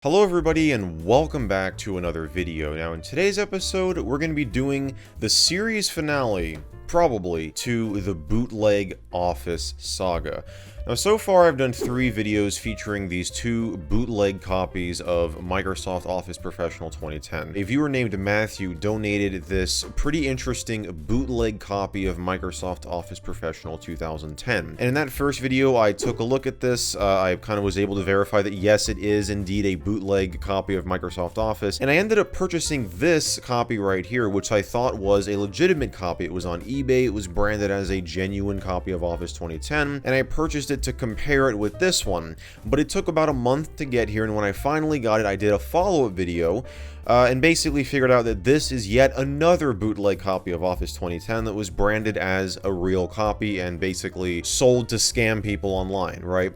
Hello everybody and welcome back to another video. Now in today's episode, we're going to be doing the series finale, probably, to the Bootleg Office Saga. Now so far I've done 3 videos featuring these 2 bootleg copies of Microsoft Office Professional 2010. A viewer named Matthew donated this pretty interesting bootleg copy of Microsoft Office Professional 2010. And in that first video I took a look at this, I kind of was able to verify that yes, it is indeed a bootleg copy of Microsoft Office, and I ended up purchasing this copy right here, which I thought was a legitimate copy. It was on eBay, it was branded as a genuine copy of Office 2010, and I purchased it to compare it with this one. But it took about a month to get here, and when I finally got it, I did a follow-up video and basically figured out that this is yet another bootleg copy of Office 2010 that was branded as a real copy and basically sold to scam people online, right?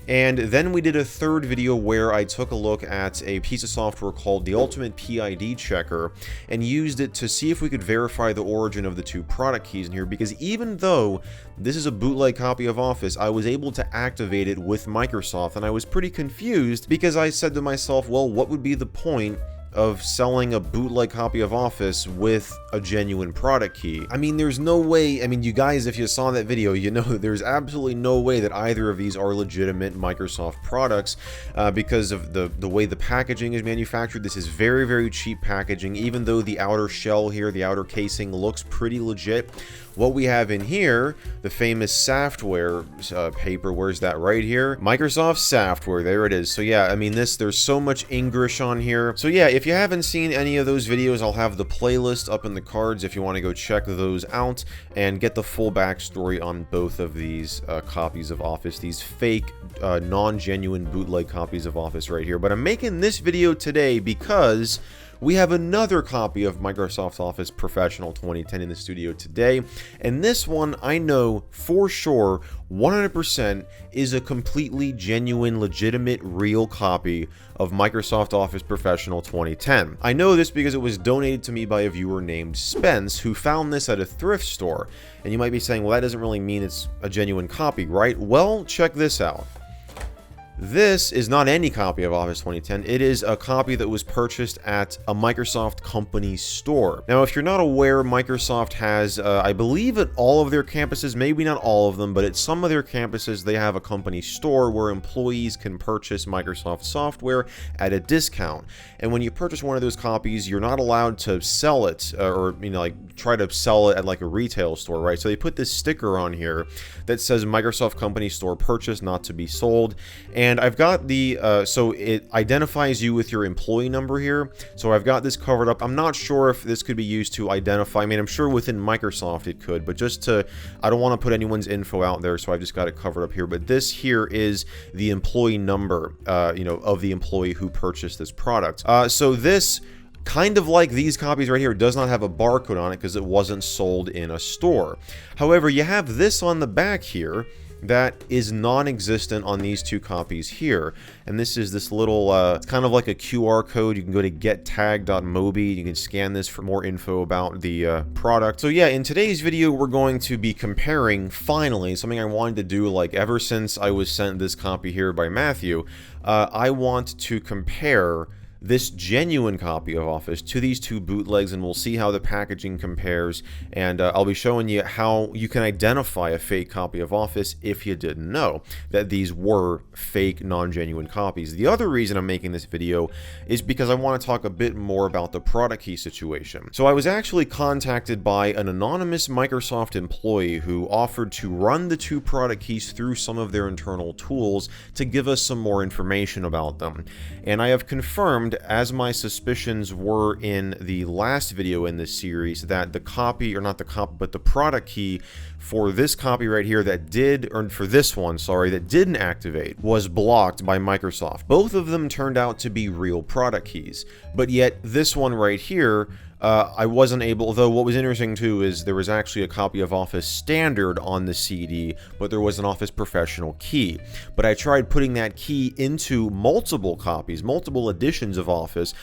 And then we did a third video where I took a look at a piece of software called the Ultimate PID Checker and used it to see if we could verify the origin of the 2 product keys in here, because even though this is a bootleg copy of Office, I was able to activate it with Microsoft, and I was pretty confused because I said to myself, well, what would be the point of selling a bootleg copy of Office with a genuine product key? I mean, there's no way, I mean, you guys, if you saw that video, you know that there's absolutely no way that either of these are legitimate Microsoft products because of the way the packaging is manufactured. This is very, very cheap packaging, even though the outer shell here, the outer casing, looks pretty legit. What we have in here, the famous software paper, where's that? Right here? Microsoft software, there it is. So yeah, I mean, there's so much English on here. So yeah, if you haven't seen any of those videos, I'll have the playlist up in the cards if you want to go check those out and get the full backstory on both of these copies of Office, these fake, non-genuine bootleg copies of Office right here. But I'm making this video today because we have another copy of Microsoft Office Professional 2010 in the studio today, and this one I know for sure 100% is a completely genuine, legitimate, real copy of Microsoft Office Professional 2010. I know this because it was donated to me by a viewer named Spence, who found this at a thrift store. And you might be saying, well, that doesn't really mean it's a genuine copy, right? Well, check this out. This is not any copy of Office 2010, it is a copy that was purchased at a Microsoft company store. Now, if you're not aware, Microsoft has, I believe at all of their campuses, maybe not all of them, but at some of their campuses, they have a company store where employees can purchase Microsoft software at a discount. And when you purchase one of those copies, you're not allowed to sell it, or, you know, like, try to sell it at like a retail store, right? So they put this sticker on here that says Microsoft company store purchase, not to be sold. And I've got the, so it identifies you with your employee number here. So I've got this covered up. I'm not sure if this could be used to identify, I mean, I'm sure within Microsoft it could, but just to, I don't want to put anyone's info out there, so I've just got it covered up here. But this here is the employee number, you know, of the employee who purchased this product. So this, kind of like these copies right here, does not have a barcode on it because it wasn't sold in a store. However, you have this on the back here that is non-existent on these 2 copies here, and this is this little it's kind of like a QR code. You can go to gettag.mobi, you can scan this for more info about the product. So yeah, in today's video we're going to be comparing, finally, something I wanted to do like ever since I was sent this copy here by Matthew. I want to compare this genuine copy of Office to these 2 bootlegs, and we'll see how the packaging compares, and I'll be showing you how you can identify a fake copy of Office if you didn't know that these were fake, non-genuine copies. The other reason I'm making this video is because I want to talk a bit more about the product key situation. So I was actually contacted by an anonymous Microsoft employee who offered to run the 2 product keys through some of their internal tools to give us some more information about them. And I have confirmed, as my suspicions were in the last video in this series, that the copy, or not the copy, but the product key for this copy right here that did, or for this one, sorry, that didn't activate, was blocked by Microsoft. Both of them turned out to be real product keys, but yet this one right here, I wasn't able, though what was interesting too is there was actually a copy of Office Standard on the CD, but there was an Office Professional key. But I tried putting that key into multiple copies, multiple editions of Office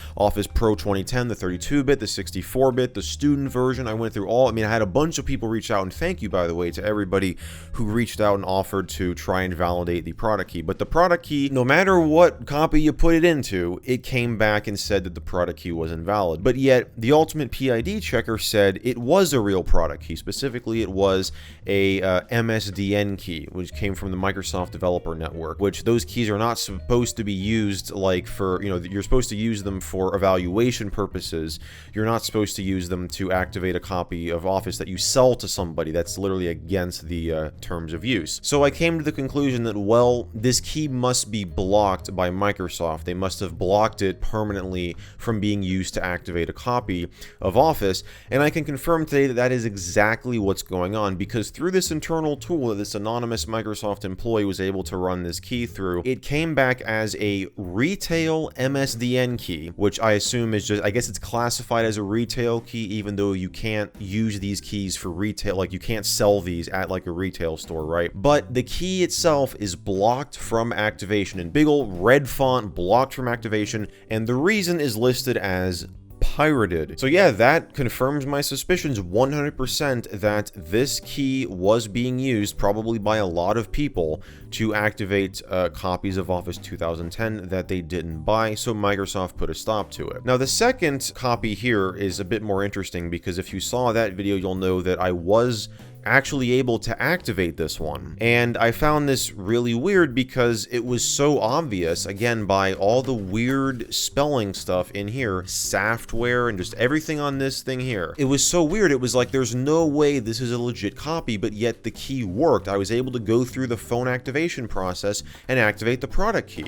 Pro 2010, the 32-bit, the 64-bit, the student version. I went through all, I had a bunch of people reach out, and thank you, by the way, to everybody who reached out and offered to try and validate the product key. But the product key, no matter what copy you put it into, it came back and said that the product key was invalid. But yet, the Ultimate PID checker said it was a real product key. Specifically, it was a MSDN key, which came from the Microsoft Developer Network, which those keys are not supposed to be used like for, you're supposed to use them for evaluation purposes. You're not supposed to use them to activate a copy of Office that you sell to somebody. That's literally against the terms of use. So I came to the conclusion that, well, this key must be blocked by Microsoft. They must have blocked it permanently from being used to activate a copy of Office, and I can confirm today that that is exactly what's going on, because through this internal tool that this anonymous Microsoft employee was able to run this key through, it came back as a retail MSDN key, which I assume is just, I guess it's classified as a retail key, even though you can't use these keys for retail, like you can't sell these at like a retail store, right? But the key itself is blocked from activation in big old red font, blocked from activation, and the reason is listed as pirated. So yeah, that confirms my suspicions 100% that this key was being used probably by a lot of people to activate copies of Office 2010 that they didn't buy, so Microsoft put a stop to it. Now the second copy here is a bit more interesting, because if you saw that video, you'll know that I was actually able to activate this one. And I found this really weird because it was so obvious, again, by all the weird spelling stuff in here, software, and just everything on this thing here. It was so weird. It was like, there's no way this is a legit copy, but yet the key worked. I was able to go through the phone activation process and activate the product key.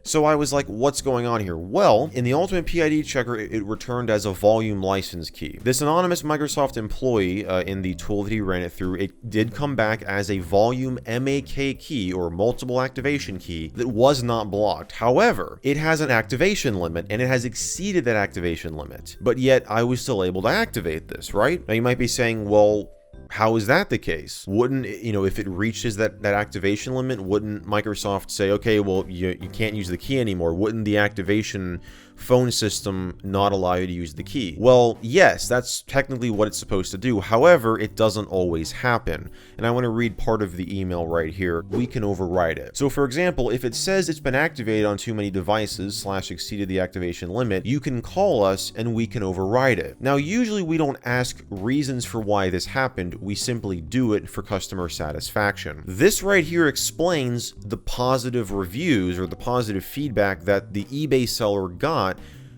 So I was like, what's going on here? Well, in the Ultimate PID checker, it returned as a volume license key. This anonymous Microsoft employee, in the tool that he ran it through, it did come back as a volume MAK key, or multiple activation key, that was not blocked. However, it has an activation limit, and it has exceeded that activation limit. But yet, I was still able to activate this, right? Now you might be saying, well, how is that the case? Wouldn't, if it reaches that activation limit, wouldn't Microsoft say, okay, well, you can't use the key anymore? Wouldn't the activation phone system not allow you to use the key? Well, yes, that's technically what it's supposed to do. However, it doesn't always happen. And I want to read part of the email right here. We can override it. So for example, if it says it's been activated on too many devices / exceeded the activation limit, you can call us and we can override it. Now, usually we don't ask reasons for why this happened. We simply do it for customer satisfaction. This right here explains the positive reviews, or the positive feedback that the eBay seller got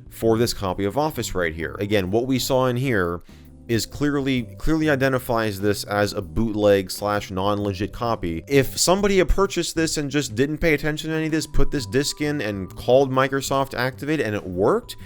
for this copy of Office right here. Again, what we saw in here is clearly identifies this as a bootleg / non-legit copy. If somebody had purchased this and just didn't pay attention to any of this, put this disk in and called Microsoft to activate it and it worked,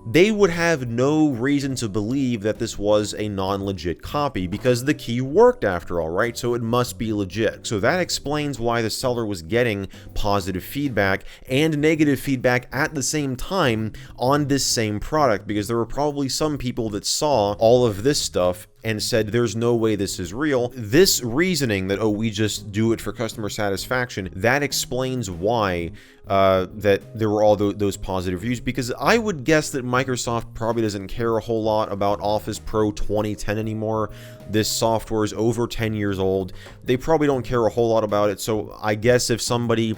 they would have no reason to believe that this was a non-legit copy, because the key worked after all, right? So it must be legit. So that explains why the seller was getting positive feedback and negative feedback at the same time on this same product, because there were probably some people that saw all of this stuff and said, there's no way this is real. This reasoning that, oh, we just do it for customer satisfaction, that explains why that there were all those positive reviews, because I would guess that Microsoft probably doesn't care a whole lot about Office Pro 2010 anymore. This software is over 10 years old. They probably don't care a whole lot about it. So I guess if somebody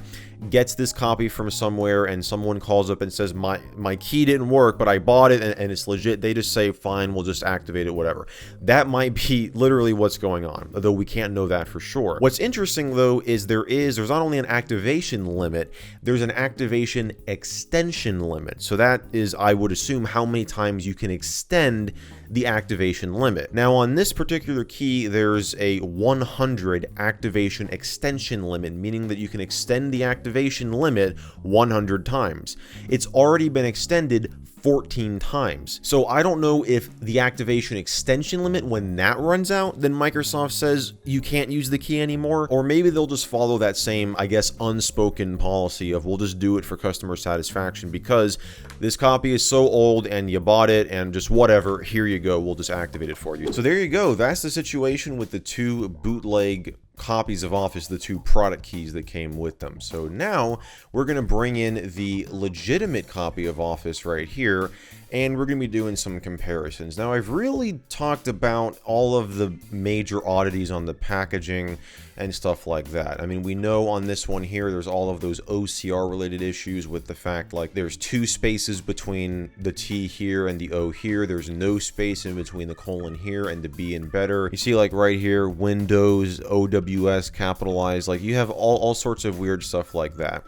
gets this copy from somewhere and someone calls up and says, my key didn't work, but I bought it and it's legit, they just say, fine, we'll just activate it, whatever. That might be literally what's going on, although we can't know that for sure. What's interesting though is there's not only an activation limit, there's an activation extension limit. So that is, I would assume, how many times you can extend the activation limit. Now on this particular key, there's a 100 activation extension limit, meaning that you can extend the activation limit 100 times. It's already been extended 14 times. So I don't know if the activation extension limit, when that runs out, then Microsoft says you can't use the key anymore, or maybe they'll just follow that same, I guess, unspoken policy of we'll just do it for customer satisfaction because this copy is so old and you bought it and just whatever, here you go, we'll just activate it for you. So there you go, that's the situation with the two bootleg copies of Office, the two product keys that came with them. So now we're going to bring in the legitimate copy of Office right here, and we're going to be doing some comparisons. Now, I've really talked about all of the major oddities on the packaging and stuff like that. I mean, we know on this one here, there's all of those OCR related issues with the fact like there's 2 spaces between the T here and the O here. There's no space in between the colon here and the B in better. You see like right here, Windows, OWS capitalized, like you have all sorts of weird stuff like that.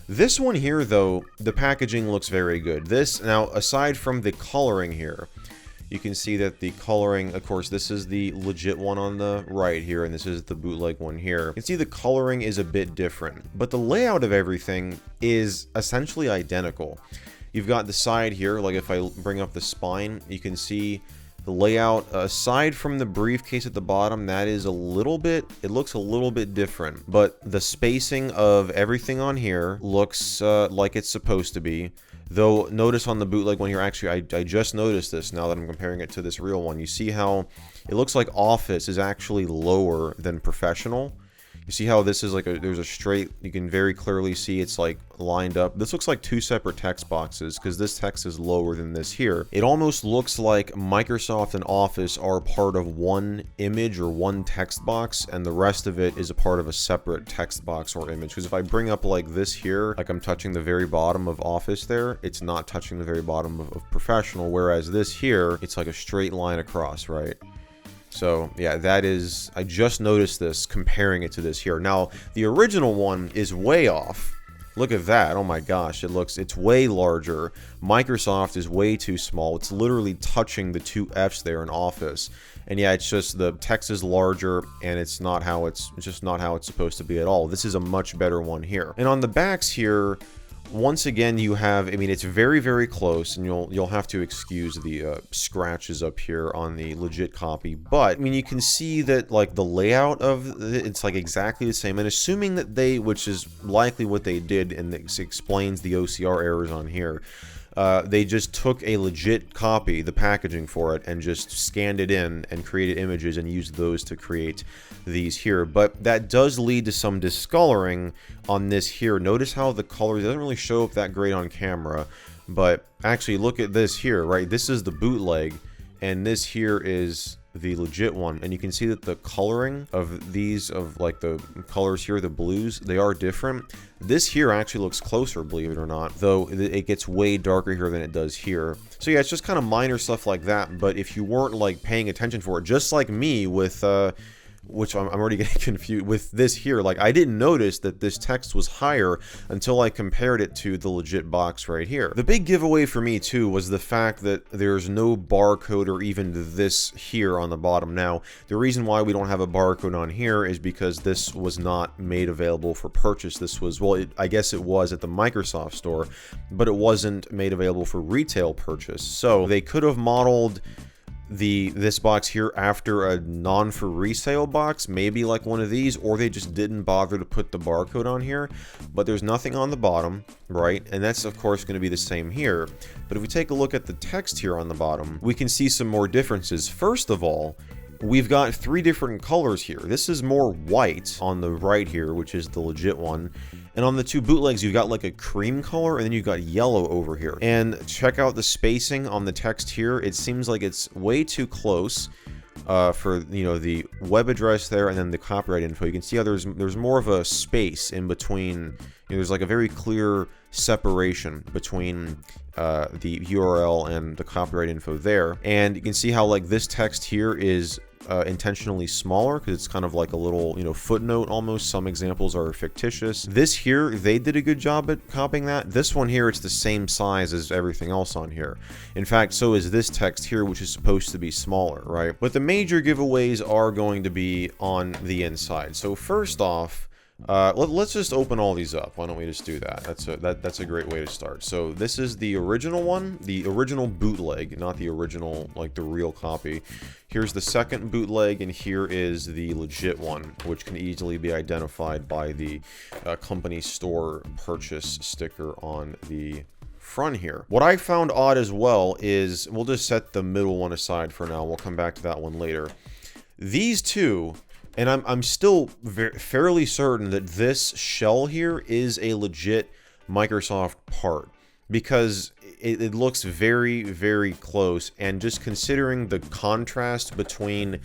This one here though, the packaging looks very good. This, now aside from the coloring here, you can see that the coloring, of course, this is the legit one on the right here, and this is the bootleg one here. You can see the coloring is a bit different, but the layout of everything is essentially identical. You've got the side here, like if I bring up the spine, you can see the layout, aside from the briefcase at the bottom, that is a little bit, it looks a little bit different, but the spacing of everything on here looks like it's supposed to be. Though, notice on the bootleg one here, actually, I just noticed this now that I'm comparing it to this real one. You see how it looks like Office is actually lower than Professional. You see how this is like there's a straight, you can very clearly see it's like lined up. This looks like 2 separate text boxes because this text is lower than this here. It almost looks like Microsoft and Office are part of one image or one text box, and the rest of it is a part of a separate text box or image. Because if I bring up like this here, like I'm touching the very bottom of Office there, it's not touching the very bottom of Professional, whereas this here, it's like a straight line across, right? So yeah, that is, I just noticed this comparing it to this here. Now, the original one is way off. Look at that. Oh my gosh, it's way larger. Microsoft is way too small. It's literally touching the 2 F's there in Office. And yeah, it's just the text is larger and it's just not how it's supposed to be at all. This is a much better one here. And on the backs here, once again, you have, I mean, it's very, very close, and you'll have to excuse the scratches up here on the legit copy, but, I mean, you can see that, like, the layout of it's, like, exactly the same, and assuming that they, which is likely what they did, and this explains the OCR errors on here, they just took a legit copy, the packaging for it, and just scanned it in and created images and used those to create these here. But that does lead to some discoloring on this here. Notice how the color doesn't really show up that great on camera, but actually look at this here, right? This is the bootleg, and this here is the legit one, and you can see that the coloring of these, of like the colors here, the blues, they are different. This here actually looks closer, believe it or not, though it gets way darker here than it does here. So yeah, it's just kind of minor stuff like that, but if you weren't like paying attention for it, just like me with which I'm already getting confused with this here, like I didn't notice that this text was higher until I compared it to the legit box right here. The big giveaway for me too was the fact that there's no barcode or even this here on the bottom. Now, the reason why we don't have a barcode on here is because this was not made available for purchase. This was, well, I guess it was at the Microsoft store, but it wasn't made available for retail purchase. So they could have modeled this box here after a non-for resale box, maybe like one of these, or they just didn't bother to put the barcode on here. But there's nothing on the bottom, right? And that's of course going to be the same here. But if we take a look at the text here on the bottom, we can see some more differences. First of all, we've got 3 different colors here. This is more white on the right here, which is the legit one. And on the 2 bootlegs, you've got like a cream color, and then you've got yellow over here. And check out the spacing on the text here. It seems like it's way too close for, you know, the web address there and then the copyright info. You can see how there's more of a space in between. You know, there's like a very clear separation between the URL and the copyright info there. And you can see how like this text here is intentionally smaller because it's kind of like a little, you know, footnote almost. Some examples are fictitious. This here, they did a good job at copying that. This one here, it's the same size as everything else on here. In fact, so is this text here, which is supposed to be smaller, right? But the major giveaways are going to be on the inside. So first off, let's just open all these up. Why don't we just do that? That's a great way to start. So this is the original one, the original bootleg, not the original, like the real copy. Here's the second bootleg, and here is the legit one, which can easily be identified by the company store purchase sticker on the front here. What I found odd as well is, we'll just set the middle one aside for now. We'll come back to that one later. These two, and I'm still fairly certain that this shell here is a legit Microsoft part, because it looks very, very close, and just considering the contrast between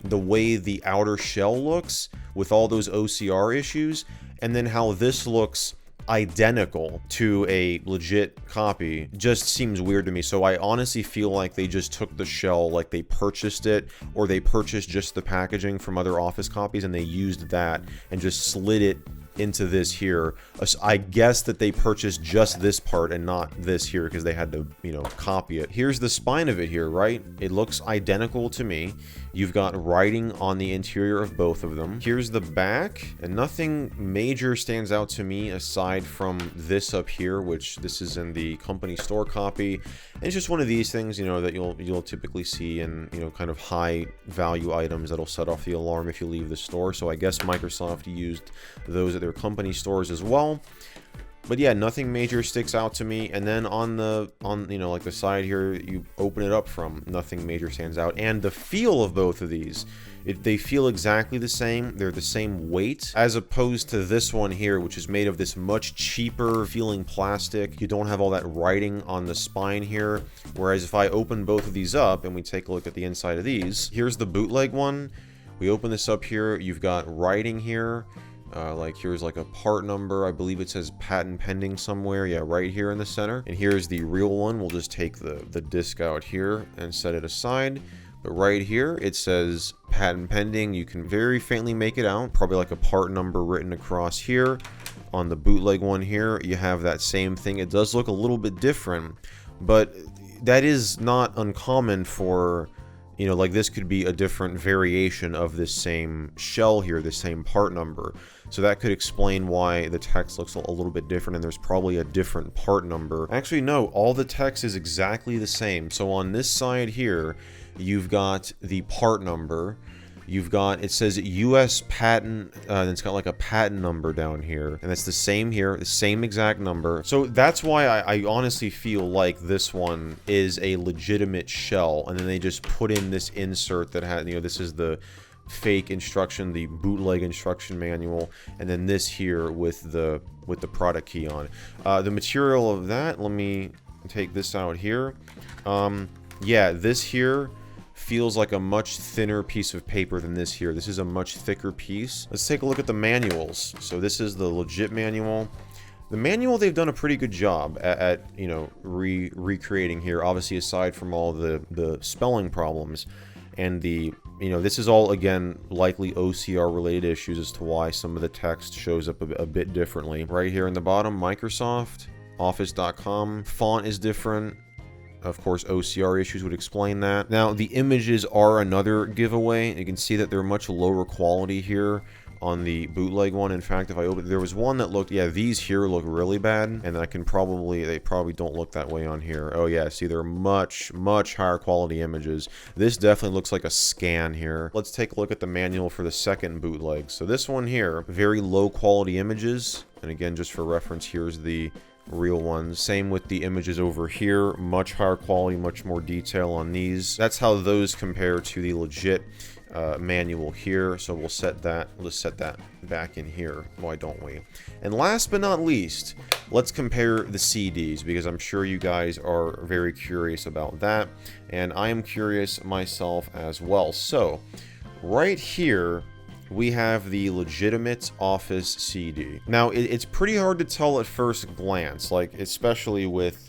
the way the outer shell looks with all those OCR issues, and then how this looks identical to a legit copy, just seems weird to me. So I honestly feel like they just took the shell, like they purchased it, or they purchased just the packaging from other Office copies and they used that and just slid it into this here. I guess that they purchased just this part and not this here because they had to, you know, copy it. Here's the spine of it here, right? It looks identical to me. You've got writing on the interior of both of them. Here's the back, and nothing major stands out to me aside from this up here, which this is in the company store copy. And it's just one of these things, you know, that you'll typically see in, you know, kind of high value items that'll set off the alarm if you leave the store. So I guess Microsoft used those at their company stores as well. But yeah, nothing major sticks out to me. And then on you know, like the side here, you open it up from, nothing major stands out. And the feel of both of these, they feel exactly the same. They're the same weight, as opposed to this one here, which is made of this much cheaper feeling plastic. You don't have all that writing on the spine here. Whereas if I open both of these up and we take a look at the inside of these, here's the bootleg one. We open this up here, you've got writing here. Like here's like a part number. I believe it says patent pending somewhere. Yeah, right here in the center. And here's the real one. We'll just take the disc out here and set it aside. But right here, it says patent pending. You can very faintly make it out. Probably like a part number written across here. On the bootleg one here, you have that same thing. It does look a little bit different, but that is not uncommon for, you know, like this could be a different variation of this same shell here, the same part number. So that could explain why the text looks a little bit different, and there's probably a different part number. Actually, no, all the text is exactly the same. So on this side here, you've got the part number. You've got, it says US patent, and it's got like a patent number down here. And it's the same here, the same exact number. So that's why I honestly feel like this one is a legitimate shell. And then they just put in this insert that had, you know, this is the fake instruction, the bootleg instruction manual. And then this here with the product key on. The material of that, let me take this out here. Yeah, this here feels like a much thinner piece of paper than this here. This is a much thicker piece. Let's take a look at the manuals. So this is the legit manual. The manual, they've done a pretty good job at you know, recreating here, obviously aside from all the spelling problems. And the, you know, this is all, again, likely OCR related issues as to why some of the text shows up a bit differently. Right here in the bottom, Microsoft, Office.com, font is different. Of course, OCR issues would explain that. Now, the images are another giveaway. You can see that they're much lower quality here on the bootleg one. In fact, if I open, there was one that looked, yeah, these here look really bad, and I can probably, they probably don't look that way on here. Oh yeah, see, they're much higher quality images. This definitely looks like a scan here. Let's take a look at the manual for the second bootleg. So this one here, very low quality images. And again, just for reference, here's the real ones. Same with the images over here, much higher quality, much more detail on these. That's how those compare to the legit manual here. So we'll set that, let's set that back in here. Why don't we? And last but not least, let's compare the CDs, because I'm sure you guys are very curious about that, and I am curious myself as well. So right here we have the legitimate Office CD. Now, it's pretty hard to tell at first glance, like especially with,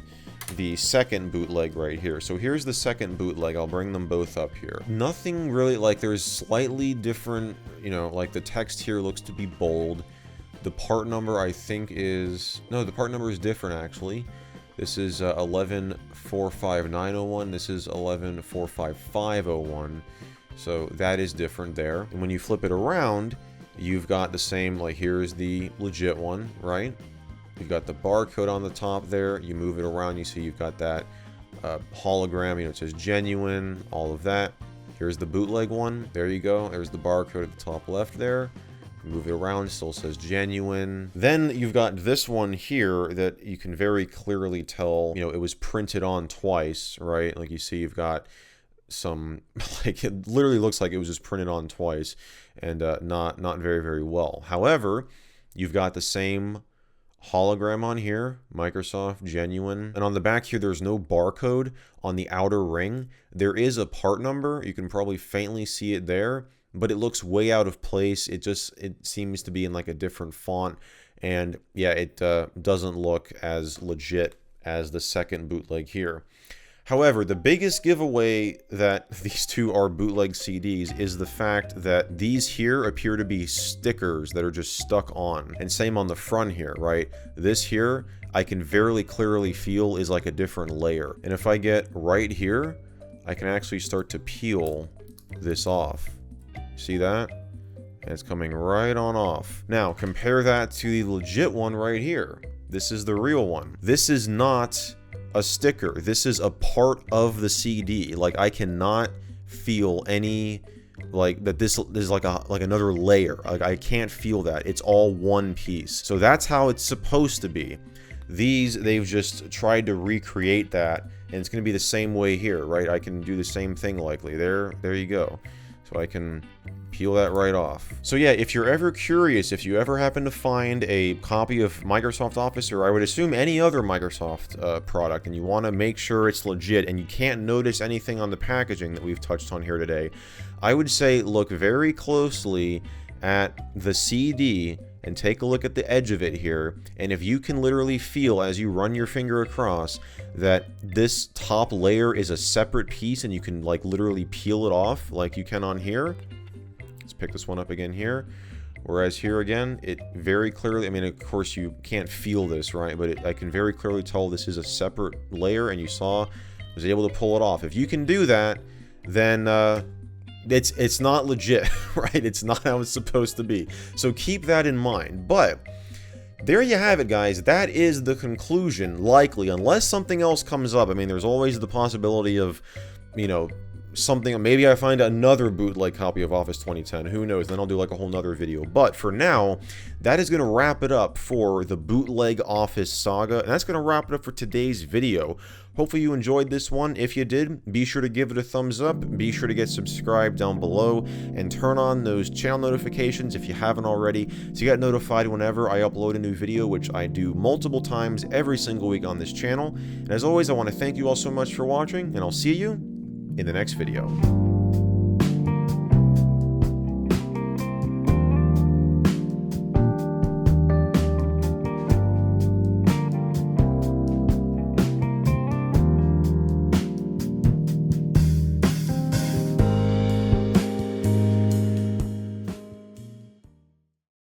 the second bootleg right here. So here's the second bootleg. I'll bring them both up here. Nothing really, like, there's slightly different, you know, like the text here looks to be bold. The part number I think is, no, the part number is different actually. This is 1145901. This is 1145501. So that is different there. And when you flip it around, you've got the same, like here's the legit one, right? You've got the barcode on the top there. You move it around, you see you've got that hologram, you know, it says genuine, all of that. Here's the bootleg one. There you go. There's the barcode at the top left there. Move it around, still says genuine. Then you've got this one here that you can very clearly tell, you know, it was printed on twice, right? Like you see you've got some, like it literally looks like it was just printed on twice and not very, very well. However, you've got the same hologram on here, Microsoft, genuine. And on the back here, there's no barcode on the outer ring. There is a part number. You can probably faintly see it there, but it looks way out of place. It seems to be in like a different font. And yeah, it doesn't look as legit as the second bootleg here. However, the biggest giveaway that these two are bootleg CDs is the fact that these here appear to be stickers that are just stuck on. And same on the front here, right? This here, I can very clearly feel is like a different layer. And if I get right here, I can actually start to peel this off. See that? And it's coming right on off. Now, compare that to the legit one right here. This is the real one. This is not a sticker. This is a part of the CD. Like, I cannot feel any, like, that this is like another layer. Like, I can't feel that. It's all one piece. So that's how it's supposed to be. These, they've just tried to recreate that, and it's going to be the same way here, right? I can do the same thing likely. There you go. So I can peel that right off. So yeah, if you're ever curious, if you ever happen to find a copy of Microsoft Office, or I would assume any other Microsoft product, and you want to make sure it's legit and you can't notice anything on the packaging that we've touched on here today, I would say look very closely at the CD and take a look at the edge of it here, and if you can literally feel as you run your finger across that this top layer is a separate piece and you can like literally peel it off like you can on here. Let's pick this one up again here. Whereas here again, it very clearly, I mean, of course you can't feel this, right? But I can very clearly tell this is a separate layer, and you saw I was able to pull it off. If you can do that, then it's not legit, right? It's not how it's supposed to be. So keep that in mind. But there you have it, guys. That is the conclusion, likely, unless something else comes up. I mean, there's always the possibility of, you know, something, maybe I find another bootleg copy of Office 2010, who knows, then I'll do like a whole nother video. But for now, that is going to wrap it up for the Bootleg Office Saga, and that's going to wrap it up for today's video. Hopefully you enjoyed this one. If you did, be sure to give it a thumbs up, be sure to get subscribed down below, and turn on those channel notifications if you haven't already, so you get notified whenever I upload a new video, which I do multiple times every single week on this channel. And as always, I want to thank you all so much for watching, and I'll see you in the next video.